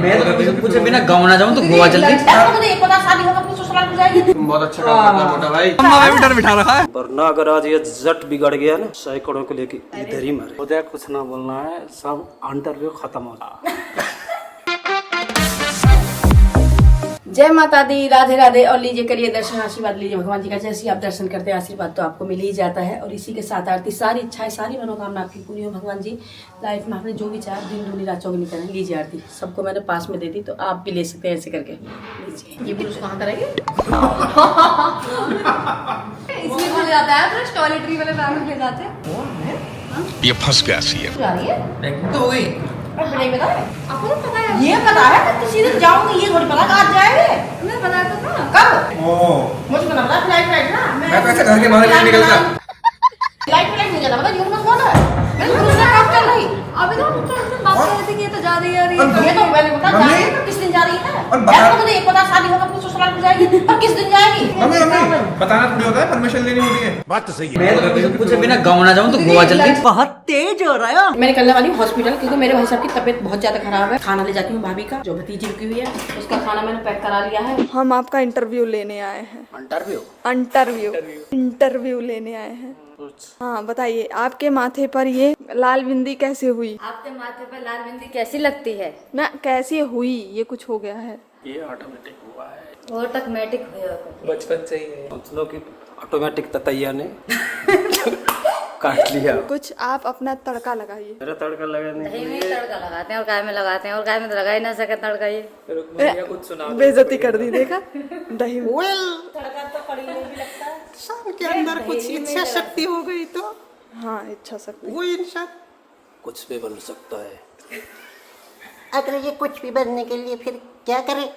मैं तो कुछ बिना गाँव ना जाऊँ तो गोवा चल गई। तुम बहुत अच्छा काम करता है मोटा भाई। हमें भी डर बिठा रखा है। वरना अगर आज ये जट बिगड़ गया ना सैकड़ों को लेके इधर ही मरे। मुझे कुछ ना बोलना है, सब इंटरव्यू खत्म हो गया। जय माता दी, राधे राधे। और लीजिए करिए दर्शन, आशीर्वाद लीजिए भगवान जी का। जैसे आप दर्शन करते हैं आशीर्वाद तो आपको मिल ही जाता है। और इसी के साथ आरती, सारी इच्छाएं सारी मनोकामना आपकी पूरी हो भगवान जी। लाइफ में आपने जो भी चाहा दिन दूनी रात चौगुनी करें। लीजिए आरती, सबको मैंने पास में दे दी तो आप भी ले सकते हैं ऐसे करके। लीजिए। ये पुरुष कहाँ करेंगे इसलिए बोला जाता है तो टॉयलेटरी वाले ब्राह्मण ले जाते हैं। ये फंस गया सी है। जा रही है तो हो गई। नहीं पता है आपको? तो पता है, ये पता है तो सीधे जाऊंगी, ये थोड़ी पता आज जाएंगे। मैं बताया तो था। कब मुझे पता था फ्लाइट ना मैं तो ऐसे घर के बाहर नहीं निकलता। फ्लाइट नहीं जाता पता, यूं मत बोला। मैं दूसरा काम कर रही। अभी तो हम बात कर रहे थे कि ये तो जा रही है। ये तो मैंने बता जा रही है तो किस दिन जा रही है? यार मुझे एक पता शादी होगा फिर ससुराल में जाएगी और किस दिन जाएगी? मम्मी बताना थोड़ी होता है, परमिशन लेनी होती है। बात तो सही है। मैं तो कुछ बिना गाँव ना जाऊँ तो गोवा चल गई। बहुत तेज हो रहा है। मैं निकलने वाली हूँ हॉस्पिटल क्योंकि मेरे भाई साहब की तबीयत बहुत ज्यादा खराब है। खाना ले जाती हूँ भाभी का, जो भतीजी रुकी हुई है उसका खाना मैंने पैक करा लिया है। हम आपका इंटरव्यू लेने आए हैं। इंटरव्यू लेने आए हैं। हाँ बताइए, आपके माथे पर ये लाल बिंदी कैसे हुई? आपके माथे पर लाल बिंदी कैसी लगती है? ना कैसे हुई, ये कुछ हो गया है। ये ऑटोमेटिक हुआ है, ऑटोमेटिक हुआ। बचपन से ही है। मतलब कि ऑटोमेटिक ततैया ने काट लिया। कुछ आप अपना तड़का लगाइए। मेरा तड़का लगाने दही में तड़का लगाते हैं और गाय में लगाते हैं, और गाय में तो लगा ही ना सके तड़का। ये कुछ सुना बेइज्जती कर दी, देखा दही में। तड़का तो कड़ी में भी लगता है। के अंदर कुछ इच्छा शक्ति हो गई तो हाँ इच्छा शक्ति। वो इंसान कुछ भी बन सकता है। अगर ये कुछ भी बनने के लिए फिर क्या करे?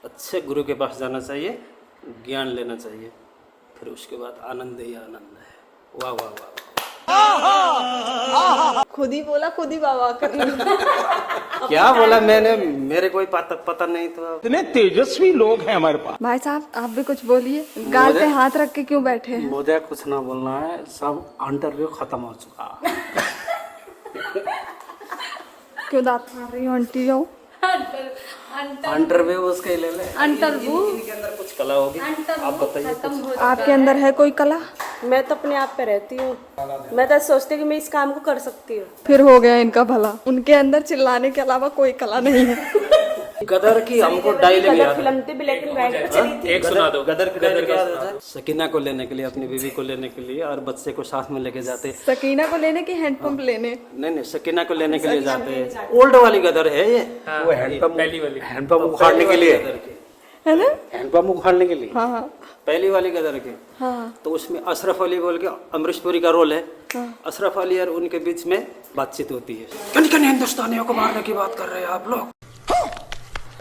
अच्छे गुरु के पास जाना चाहिए, ज्ञान लेना चाहिए, फिर उसके बाद आनंद ही आनंद है। वाह वाह वाह। खुद ही बोला, खुद ही वाह कर ली। क्या बोला मैंने? मेरे कोई पता नहीं था। इतने तेजस्वी लोग हैं हमारे पास। भाई साहब आप भी कुछ बोलिए, गाल पे हाथ रख के क्यों बैठे हैं? मुझे कुछ ना बोलना है, सब इंटरव्यू खत्म हो चुका। क्यों दांत मार रही हो आंटी हो? इंटरव्यू उसके ले ले। इंटरव्यू के अंदर कुछ कला होगी, आप बताइए। आपके अंदर है कोई कला? मैं तो अपने आप पे रहती हूँ। मैं तो सोचती हूँ कि मैं इस काम को कर सकती हूँ। फिर हो गया इनका भला। उनके अंदर चिल्लाने के अलावा कोई कला नहीं है। गदर की हमको डायलॉग याद है। फिल्म थी ब्लैक एंड व्हाइट पे चली थी। एक सुना दो। गदर की डायलॉग याद है? सकीना को लेने के लिए, अपनी बीवी को लेने के लिए और बच्चे को साथ में लेके जाते। सकीना को लेने की हैंडपंप लेने? नहीं, सकीना को लेने के लिए जाते हैं। ओल्ड वाली गदर है ये। वो हैंडपंप, पहली वाली हैंडपंप उखाड़ने के लिए है ना? हैंडपंप उखाड़ने के लिए। हाँ हाँ पहली वाली गदर के। हाँ। तो उसमें अशरफ अली बोल के अमरीश पुरी का रोल है। अशरफ अली और उनके बीच में बातचीत होती है। किन हिंदुस्तानियों को मारने की बात कर रहे हैं आप लोग?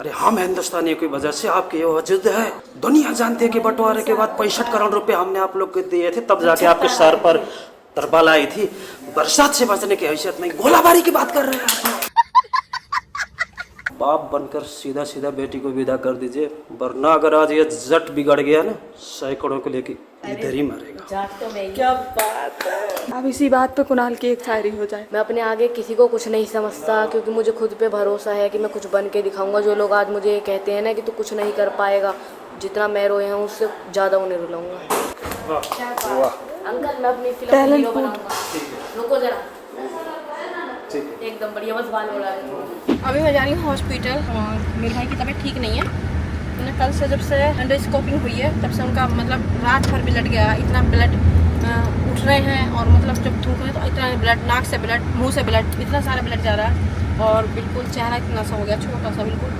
अरे हम हिंदुस्तानियों की वजह से आपकी ये वजूद है। दुनिया जानती है कि बंटवारे के बाद 65 करोड़ रुपए हमने आप लोग को दिए थे, तब जाके आपके सर पर तरबाल आई थी। बरसात से बचने की हैसियत नहीं, गोलाबारी की बात कर रहे हैं आप लोग। बाप बनकर सीधा सीधा बेटी को विदा कर दीजिए, वरना अगर आज ये जट बिगड़ गया ना सैकड़ों को लेके इधर ही मरेगा। क्या बात है। अब इसी बात पे कुणाल की एक शायरी हो जाए। मैं अपने आगे किसी को कुछ नहीं समझता, क्योंकि मुझे खुद पे भरोसा है कि मैं कुछ बन के दिखाऊंगा। जो लोग आज मुझे कहते हैं ना कि तू कुछ नहीं कर पाएगा, जितना मैं रोए हूँ उससे ज़्यादा उन्हें रुलाऊंगा। अंकल मैं अपनी फिल्म में हीरो बनाऊंगा। रुको जरा, एकदम बढ़िया, बस बाल उड़ा रही। अभी मैं जा रही हूँ हॉस्पिटल और मेरे भाई की तबीयत ठीक नहीं है। मैंने कल से जब से एंडोस्कोपिंग हुई है तब से उनका मतलब रात भर ब्लड गया, इतना ब्लड उठ रहे हैं और मतलब जब थूक रहे तो इतना ब्लड, नाक से ब्लड, मुंह से ब्लड, इतना सारा ब्लड जा रहा है और बिल्कुल चेहरा इतना सा हो गया, छोटा सा बिल्कुल।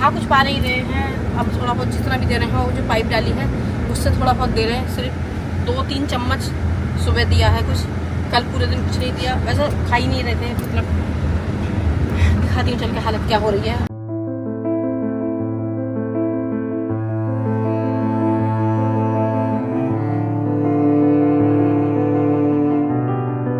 खा कुछ पा नहीं रहे हैं। अब थोड़ा बहुत जितना भी दे रहे हैं वो जो पाइप डाली है उससे थोड़ा बहुत दे रहे हैं। सिर्फ 2-3 चम्मच सुबह दिया है कुछ, कल पूरे दिन कुछ नहीं दिया। वैसे खा ही नहीं रहे थे। मतलब दिखाती हूँ चल के हालत क्या हो रही है।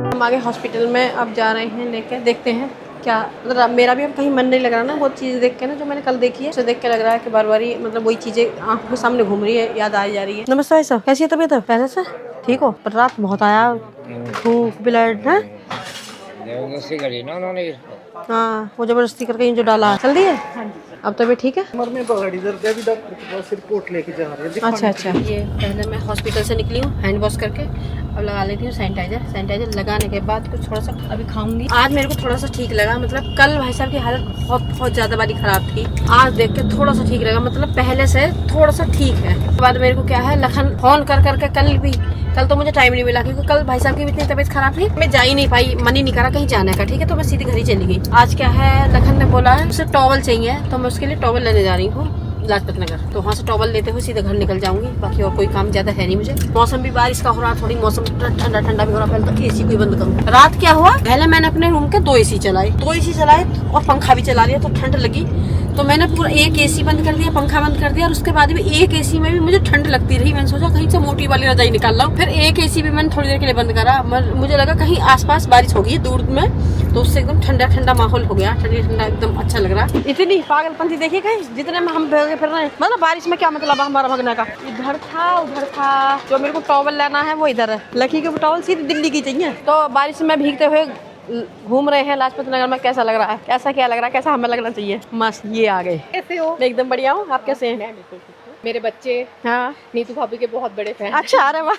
हम आगे हॉस्पिटल में अब जा रहे हैं लेके, देखते हैं क्या मतलब। मेरा भी अब कहीं मन नहीं लग रहा ना, वो चीज़ देख के ना जो मैंने कल देखी है उसे देख के लग रहा है कि बार बार मतलब वही चीज़ें आंखों के सामने घूम रही है, याद आई जा रही है। नमस्ते भाई साहब, कैसी है तबीयत? है पहले से ठीक हो? पर रात बहुत आया, भूख, ब्लड है। हाँ वो जबरदस्ती करके जो डाला चल दी है। अब तबीयत ठीक है? रिपोर्ट लेके जा रहे हैं। अच्छा अच्छा। ये पहले मैं हॉस्पिटल से निकली हूँ, हैंड वॉश करके अब लगा लेती हूँ सैनिटाइजर लगाने के बाद कुछ थोड़ा सा अभी खाऊंगी। आज मेरे को थोड़ा सा ठीक लगा, मतलब कल भाई साहब की हालत बहुत ज़्यादा वाली खराब थी। आज देख के थोड़ा सा ठीक लगा, मतलब पहले से थोड़ा सा ठीक है। उसके बाद मेरे को क्या है, लखन फोन कर करके कल तो मुझे टाइम नहीं मिला क्योंकि कल भाई साहब की भी इतनी तबीयत खराब थी, मैं जा ही नहीं पाई, मन ही नहीं करा कहीं जाने का। ठीक है, तो मैं सीधी घर ही चली गई। आज क्या है, लखन ने बोला है उसे टॉवल चाहिए, तो मैं उसके लिए टॉवल लेने जा रही हूँ लाजपत नगर। तो वहाँ से टॉवल लेते हुए सीधे घर निकल जाऊंगी। बाकी और कोई काम ज्यादा है नहीं मुझे। मौसम भी बारिश का हो रहा, थोड़ी मौसम ठंडा ठंडा भी हो रहा। पहले तो एसी को ही बंद करूँ। रात क्या हुआ, पहले मैंने अपने रूम के 2 एसी चलाए और पंखा भी चला लिया, तो ठंड लगी तो मैंने पूरा एक एसी बंद कर दिया, पंखा बंद कर दिया, और उसके बाद भी एक एसी में भी मुझे ठंड लगती रही। मैंने सोचा कहीं से मोटी वाली रजाई निकाल लाऊं। फिर एक एसी भी मैंने थोड़ी देर के लिए बंद करा। मुझे लगा कहीं आसपास बारिश होगी है दूर में, तो उससे एकदम ठंडा ठंडा माहौल हो गया, ठंडा एकदम अच्छा लग रहा। इतनी पागलपंथी देखिए कहीं जितने में हम भागे फिर रहे हैं। मतलब बारिश में क्या मतलब हमारा भगने का, इधर था उधर था। जो मेरे को टॉवल लेना है वो इधर है, लकी के टॉवल सीधी दिल्ली की चाहिए। तो बारिश में भीगते हुए घूम रहे हैं लाजपत नगर में। कैसा लग रहा है, कैसा क्या लग रहा है, कैसा हमें लगना चाहिए। मस्त, ये आ गए। कैसे हो? मैं एकदम बढ़िया हूँ, आप कैसे हैं? मेरे बच्चे हाँ नीतू भाभी के बहुत बड़े फैन। अच्छा, अरे वाह।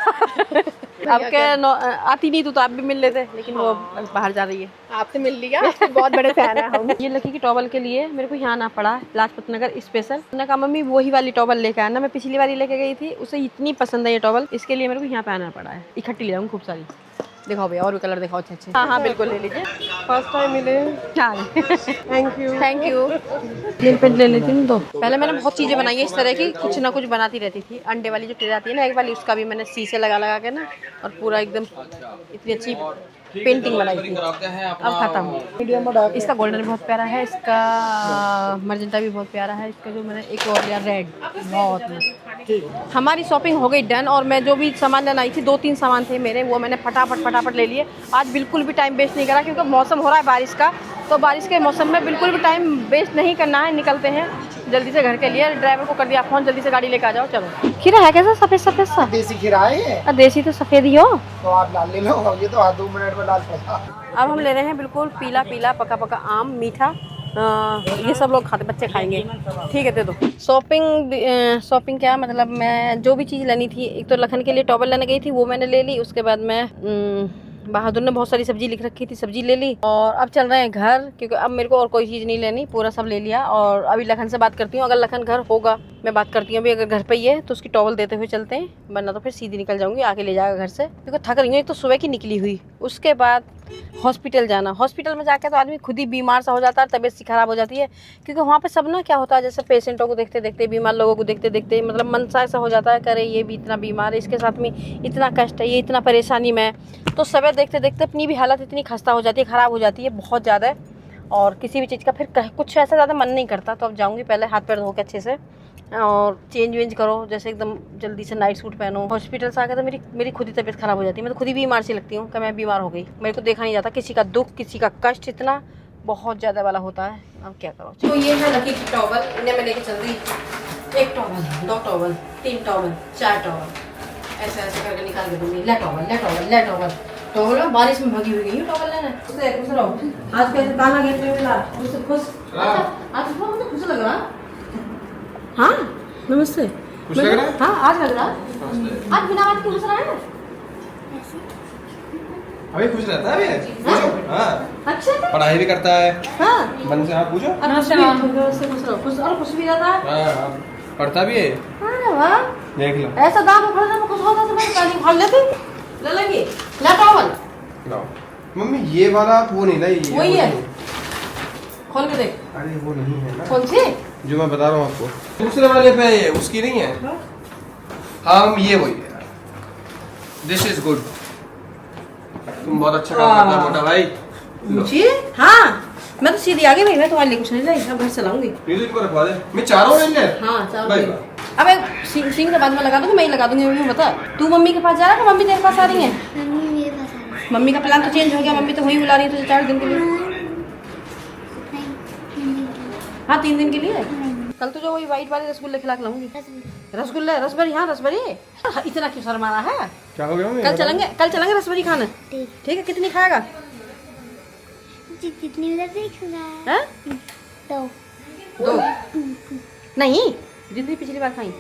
अब क्या आती नीतू तो आप भी मिल लेते, लेकिन वो बाहर जा रही है। आपसे मिल लिया, आपके बहुत बड़े फैन है हम। ये लकी की टॉवल के लिए मेरे को यहाँ आना पड़ा लाजपत नगर स्पेशल। मैंने कहा मम्मी वही वाली टॉवल लेके आना, मैं पिछली बारी लेके गई थी, उसे इतनी पसंद है ये टॉवल, इसके लिए मेरे को यहाँ पे आना पड़ा है। इकट्ठी ले आऊँ खूब सारी। दिखाओ भैया और भी कलर दिखाओ अच्छे अच्छे। हाँ हाँ बिल्कुल ले लीजिए, फर्स्ट टाइम मिले। Thank you. नेल पेंट ले लेती हूँ। तो पहले मैंने बहुत चीज़ें बनाई है इस तरह की, कुछ ना कुछ बनाती रहती थी। अंडे वाली जो ट्रे आती है ना एक वाली, उसका भी मैंने शीशे लगा के ना, और पूरा एकदम इतनी अच्छी पेंटिंग बनाई थी। अब खत्म। इसका गोल्डन बहुत प्यारा है, इसका मर्जेंटा भी बहुत प्यारा है, इसका जो मैंने एक और लिया रेड, बहुत मस्त। हमारी शॉपिंग हो गई डन, और मैं जो भी सामान लेना आई थी 2-3 सामान थे मेरे, वो मैंने फटाफट ले लिए। आज बिल्कुल भी टाइम वेस्ट नहीं करा क्योंकि मौसम हो रहा है बारिश का, तो बारिश के मौसम में बिल्कुल भी टाइम वेस्ट नहीं करना है। निकलते हैं जल्दी से घर के लिए। ड्राइवर को कर दिया फोन, जल्दी से गाड़ी लेकर आ जाओ। चलो। खीरा है कैसा, सफेद सा? देसी खीरा है। देसी तो सफेद ही हो, तो आप लाल ले लो, ये तो 2 मिनट में लाल पड़ा। अब हम ले रहे हैं बिल्कुल पीला पका आम, मीठा। ये सब लोग खाते, बच्चे खाएंगे। ठीक है, दे दो। शॉपिंग क्या मतलब, मैं जो भी चीज़ लेनी थी, एक तो लखन के लिए टॉवल लेने गई थी, वो मैंने ले ली। उसके बाद मैं बहादुर ने बहुत सारी सब्जी लिख रखी थी, सब्जी ले ली। और अब चल रहे हैं घर, क्योंकि अब मेरे को और कोई चीज़ नहीं लेनी, पूरा सब ले लिया। और अभी लखन से बात करती हूँ, अगर लखन घर होगा मैं बात करती हूँ। अभी अगर घर पे ही है तो उसकी टॉवल देते हुए चलते हैं, वरना तो फिर सीधी निकल जाऊंगी, आके ले जाएगा घर से, क्योंकि थक रही हूँ। एक तो सुबह की निकली हुई, उसके बाद हॉस्पिटल जाना। हॉस्पिटल में जाके तो आदमी खुद ही बीमार सा हो जाता है, तबीयत सी खराब हो जाती है, क्योंकि वहाँ पे सब ना क्या होता है, जैसे पेशेंटों को देखते देखते, बीमार लोगों को देखते देखते, मतलब मन सा ऐसा हो जाता है, करे ये भी इतना बीमार है, इसके साथ में इतना कष्ट है, ये इतना परेशानी में, तो सब देखते देखते अपनी भी हालत इतनी खस्ता हो जाती है, ख़राब हो जाती है बहुत ज़्यादा। और किसी भी चीज़ का फिर कुछ ऐसा ज़्यादा मन नहीं करता। तो अब जाऊँगी, पहले हाथ पैर धो के अच्छे से, और चेंज वेंज करो, जैसे एकदम जल्दी से नाइट सूट पहनो। हॉस्पिटल से आकर तो मेरी खुद ही तबीयत ख़राब हो जाती है, मैं तो खुद ही बीमार सी लगती हूँ कि मैं बीमार हो गई। मेरे को देखा नहीं जाता किसी का दुख, किसी का कष्ट, इतना बहुत ज़्यादा वाला होता है। अब क्या करो। तो ये है लकी की टॉवल, इन्हें मैं लेके चल रही। 1 टॉवल, 2 टॉवल, 3 टॉवल, 4 टॉवल, ऐसे ऐसे करके निकाल के दूँगी। ले टॉवल टॉवल में बारिश में भगी हुई गई टॉवल लेने। खुश रहो। आज कैसे ताना गेट में मिला, उससे खुश। आज मुझे खुश लग रहा। हाँ नमस्ते। खुश लग रहा है? हाँ आज लग रहा। आज बिना बात के खुश रहा है। अभी खुश रहता है अभी? पूछो। हाँ। अच्छा। पढ़ाई भी करता है। हाँ। मन से आप पूछो। खुश और खुश भी रहता है। हाँ, पढ़ता भी है। अरे वाह। देख लो। ऐसा दाम में पढ़ने में खुश होता तो मैं ताली खोल लेती। ले लेंगे। ले टॉवल। लाओ। मम्मी ये वाला वो नहीं लाई। वही है। खोल के देख। अरे वो नहीं है ना। कौन सी? जो मैं बता रहा हूँ आपको। दूसरे वाले पे है, उसकी नहीं है। हाँ ये वही है। This is good. तुम बहुत अच्छा काम करता मोटा भाई। मुझे? हाँ मैं तो सीधी आ गई भाई, मैं तुम्हारे लिए कुछ नहीं लाई, अब घर चलाऊंगी। म्यूजिक को रखवा दे। मैं चारों ले ले। हाँ चारों। अबे सिंह के बाद में लगा दूंगी, मैं ही लगा दूंगी। मम्मी बता, तू मम्मी के पास जा रहा है, मम्मी तेरे पास आ रही है? मम्मी का प्लान तो चेंज हो गया, मम्मी तो वही बुला रही है तुझे 4 दिन के लिए। हाँ 3 दिन के लिए। कल तुझे वही व्हाइट वाले रसगुल्ले खिला के लाऊंगी। रसगुल्ले, रसभरी। हाँ रसभरी। इतना क्यों शर्माना है? क्या हो गया मम्मी? कल चलेंगे रसभरी खाने। ठीक है, कितनी खाएगा? कितनी उधर देखूंगा? हाँ? तो 2 नहीं, जितनी पिछली बार खाई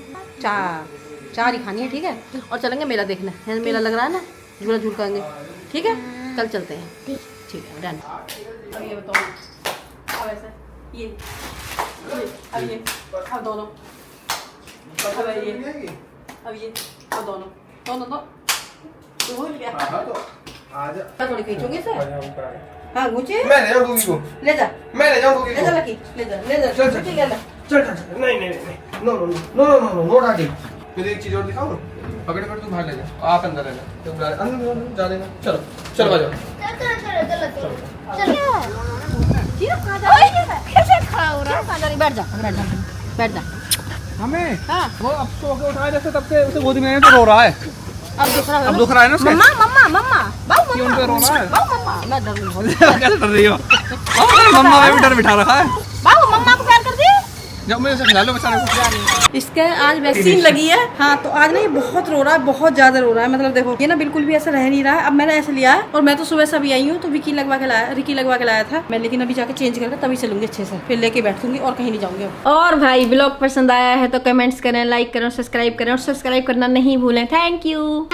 4 ही खानी है, ठीक है। और चलेंगे मेला देखने, है मेला लग रहा है ना, झूला झूल करेंगे, ठीक है। कल चलते हैं, ठीक है, डन। अब ये बताओ, अब ऐसे ये अब ये अब दोनों, अब ये अब दोनों भूल गया। आजा थोड़ी खींचोगे इसे। हाँ घूचे, मैं ले जाऊं डोगी को, ले जा मैं ले जाऊं डोगी ले जा को। लकी, ले जा चल, ठीक है ले। चल नहीं नो डाडी। मुझे एक चीज और दिखाऊं, पकड़ कर तू बाहर ले जा, आप अंदर ले जा, तू अंदर जा देना। चलो चलो आ जाओ। कैसे खड़ा हो रहा है? बैठ जा। हमें हाँ वो अब सो के उठाया जैसे तब से उसे गोदी में है तो रो रहा है। अब दुख रहा है ना उसके? मम्मा क्यों उनपे रो रहा है? मम्मा मैं डर रही हूँ। क्या कर रही हो? मम्मा में भी डर बिठा रखा है। मम्मा को प्यार कर दिए। जब मुझे खिला लो बेचारे को। इसके आज वैक्सीन लगी है। हाँ तो आज ना ये बहुत रो रहा है, बहुत ज्यादा रो रहा है। मतलब देखो ये ना बिल्कुल भी ऐसा रह नहीं रहा है। अब मैंने ऐसे लिया है और मैं तो सुबह से अभी आई हूँ, तो रिकी लगवा के लाया था मैं, लेकिन अभी जाके चेंज करके तभी चलूंगी अच्छे से, फिर लेके बैठूंगी और कहीं नहीं जाऊंगी। और भाई ब्लॉग पसंद आया है तो कमेंट्स करें, लाइक करें, सब्सक्राइब करें, और सब्सक्राइब करना नहीं भूलें। Thank you.